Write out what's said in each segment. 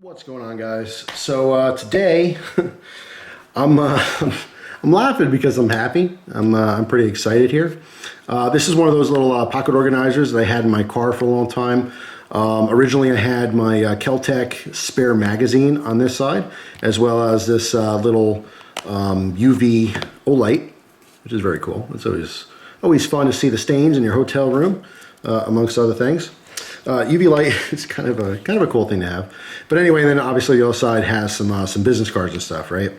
What's going on, guys? So today I'm laughing because I'm happy. I'm pretty excited here. This is one of those little pocket organizers that I had in my car for a long time. Originally I had my Keltec spare magazine on this side, as well as this little UV Olight, which is very cool. It's always fun to see the stains in your hotel room, amongst other things. UV light is kind of a cool thing to have. But anyway, then obviously the other side has some business cards and stuff, right?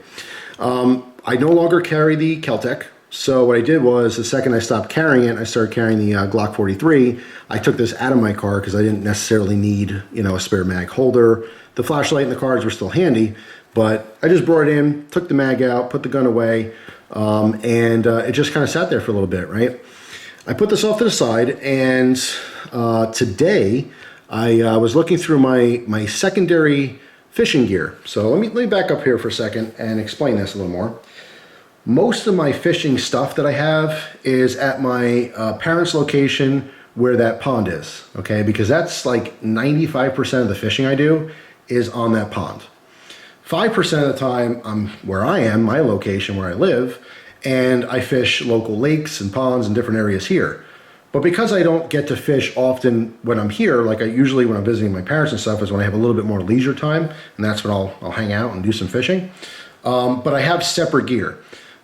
I no longer carry the Keltec. So what I did was, the second I stopped carrying it, I started carrying the Glock 43. I took this out of my car because I didn't necessarily need, a spare mag holder. The flashlight and the cards were still handy, but I just brought it in, took the mag out, put the gun away, and it just kind of sat there for a little bit, right? I put this off to the side, and today I was looking through my secondary fishing gear. So let me back up here for a second and explain this a little more. Most of my fishing stuff that I have is at my parents' location where that pond is, okay? Because that's like 95% of the fishing I do is on that pond. 5% of the time I'm where I am, my location where I live, and I fish local lakes and ponds and different areas here. But because I don't get to fish often when I'm here, like I usually when I'm visiting my parents and stuff is when I have a little bit more leisure time, and that's when I'll hang out and do some fishing. But I have separate gear.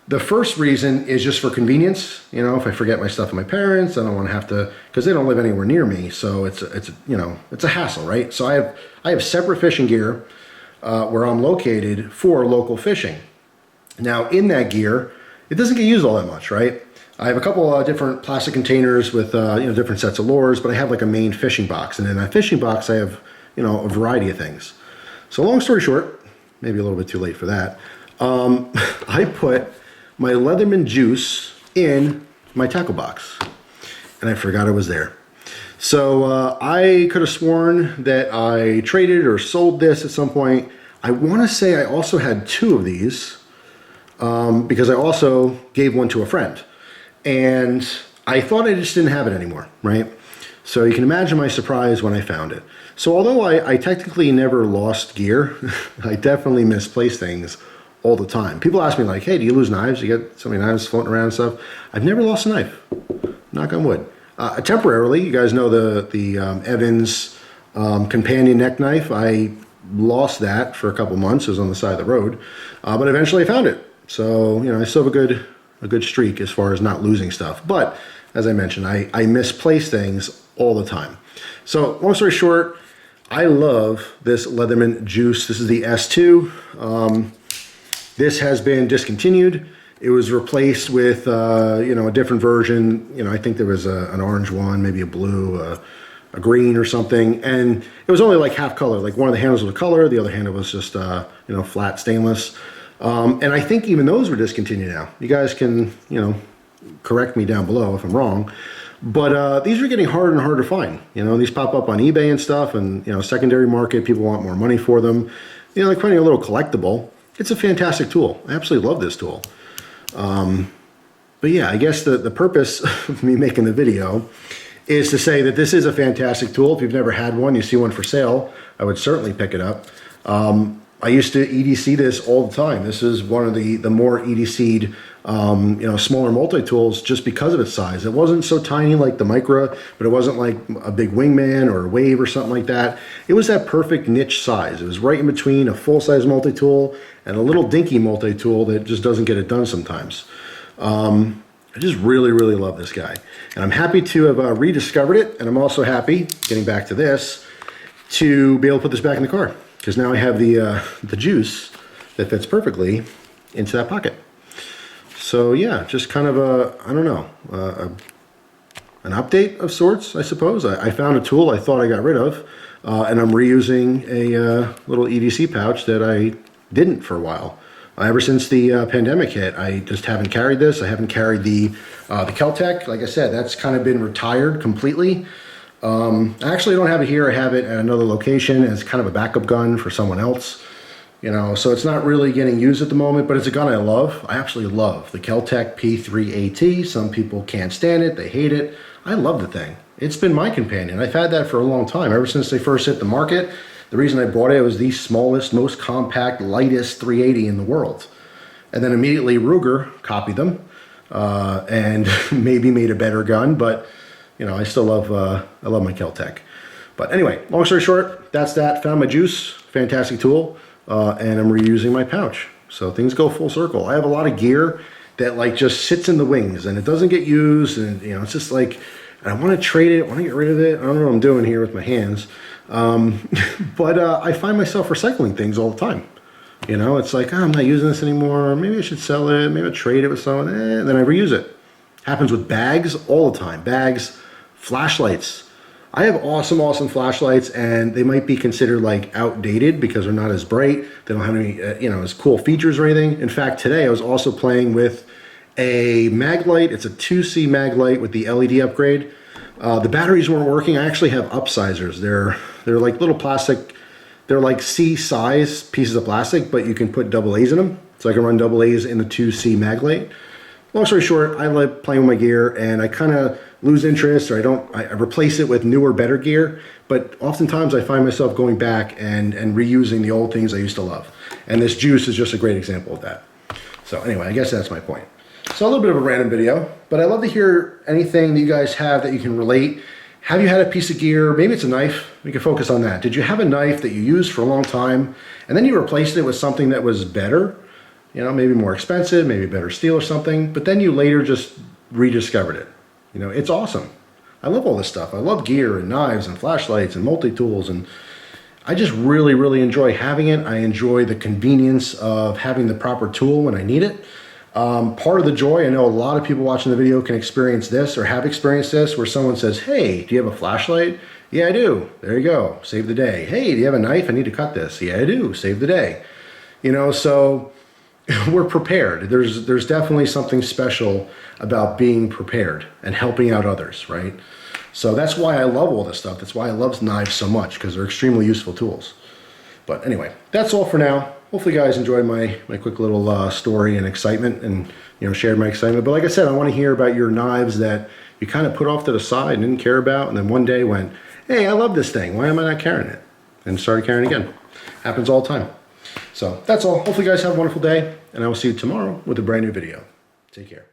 The first reason is just for convenience. If I forget my stuff at my parents, I don't want to have to, because they don't live anywhere near me, so it's a hassle, right? So I have separate fishing gear where I'm located for local fishing. Now in that gear, it doesn't get used all that much, right? I have a couple different plastic containers with different sets of lures, but I have like a main fishing box, and in that fishing box I have a variety of things. So long story short, maybe a little bit too late for that, I put my Leatherman Juice in my tackle box, and I forgot it was there. So I could have sworn that I traded or sold this at some point. I want to say I also had two of these because I also gave one to a friend, and I thought I just didn't have it anymore, right? So you can imagine my surprise when I found it. So although I technically never lost gear, I definitely misplaced things all the time. People ask me like, hey, do you lose knives? You get so many knives floating around and stuff. I've never lost a knife, knock on wood. Temporarily, you guys know the Evans companion neck knife. I lost that for a couple months. It was on the side of the road, but eventually I found it. So, I still have a good streak as far as not losing stuff. But as I mentioned, I misplace things all the time. So long story short, I love this Leatherman Juice. This is the S2. This has been discontinued. It was replaced with, a different version. I think there was an orange one, maybe a blue, a green or something. And it was only like half color. Like one of the handles was a color, the other handle was just, flat stainless. And I think even those were discontinued now. You guys can, correct me down below if I'm wrong. But these are getting harder and harder to find. These pop up on eBay and stuff, and, secondary market, people want more money for them. Like finding a little collectible. It's a fantastic tool. I absolutely love this tool. But yeah, I guess the purpose of me making the video is to say that this is a fantastic tool. If you've never had one, you see one for sale, I would certainly pick it up. I used to EDC this all the time. This is one of the more EDC'd, smaller multi-tools just because of its size. It wasn't so tiny like the Micra, but it wasn't like a big Wingman or a Wave or something like that. It was that perfect niche size. It was right in between a full-size multi-tool and a little dinky multi-tool that just doesn't get it done sometimes. I just really, really love this guy. And I'm happy to have rediscovered it, and I'm also happy, getting back to this, to be able to put this back in the car. Because now I have the juice that fits perfectly into that pocket. So yeah, just kind of an update of sorts, I suppose. I found a tool I thought I got rid of, and I'm reusing a little EDC pouch that I didn't for a while. Ever since the pandemic hit, I just haven't carried this. I haven't carried the Keltec. Like I said, that's kind of been retired completely. I actually don't have it here. I have it at another location as kind of a backup gun for someone else. So it's not really getting used at the moment, but it's a gun I love. I absolutely love the Keltec P3AT. Some people can't stand it. They hate it. I love the thing. It's been my companion. I've had that for a long time, ever since they first hit the market. The reason I bought it was the smallest, most compact, lightest 380 in the world. And then immediately Ruger copied them and maybe made a better gun, but you know, I still love I love my Kel-Tec. But anyway, long story short, that's that. Found my Juice, fantastic tool, and I'm reusing my pouch. So things go full circle. I have a lot of gear that like just sits in the wings and it doesn't get used, and you know, it's just like I want to trade it, I want to get rid of it. I don't know what I'm doing here with my hands, but I find myself recycling things all the time. You know, it's like, oh, I'm not using this anymore. Maybe I should sell it. Maybe I'll trade it with someone. And then I reuse it. Happens with bags all the time. Bags, flashlights. I have awesome, awesome flashlights, and they might be considered like outdated because they're not as bright. They don't have any, you know, as cool features or anything. In fact, today I was also playing with a mag light. It's a 2C mag light with the LED upgrade. The batteries weren't working. I actually have upsizers. They're like little plastic. They're like C-size pieces of plastic, but you can put AA in them. So I can run AA's in the 2C mag light. Long story short, I like playing with my gear, and I kind of lose interest, or I replace it with newer, better gear. But oftentimes I find myself going back and reusing the old things I used to love. And this Juice is just a great example of that. So anyway, I guess that's my point. So a little bit of a random video, but I'd love to hear anything that you guys have that you can relate. Have you had a piece of gear? Maybe it's a knife. We can focus on that. Did you have a knife that you used for a long time and then you replaced it with something that was better? You know, maybe more expensive, maybe better steel or something, but then you later just rediscovered it. You know, it's awesome. I love all this stuff. I love gear and knives and flashlights and multi-tools, and I just really, really enjoy having it. I enjoy the convenience of having the proper tool when I need it. Part of the joy, I know a lot of people watching the video can experience this or have experienced this, where someone says, hey, do you have a flashlight? Yeah, I do. There you go. Save the day. Hey, do you have a knife? I need to cut this. Yeah, I do. Save the day. You know, so we're prepared. There's definitely something special about being prepared and helping out others, right? So that's why I love all this stuff. That's why I love knives so much, because they're extremely useful tools. But anyway, that's all for now. Hopefully you guys enjoyed my quick little story and excitement, and you know, shared my excitement. But like I said, I want to hear about your knives that you kind of put off to the side and didn't care about, and then one day went, hey, I love this thing. Why am I not carrying it? And started carrying it again. Happens all the time. So that's all. Hopefully you guys have a wonderful day, and I will see you tomorrow with a brand new video. Take care.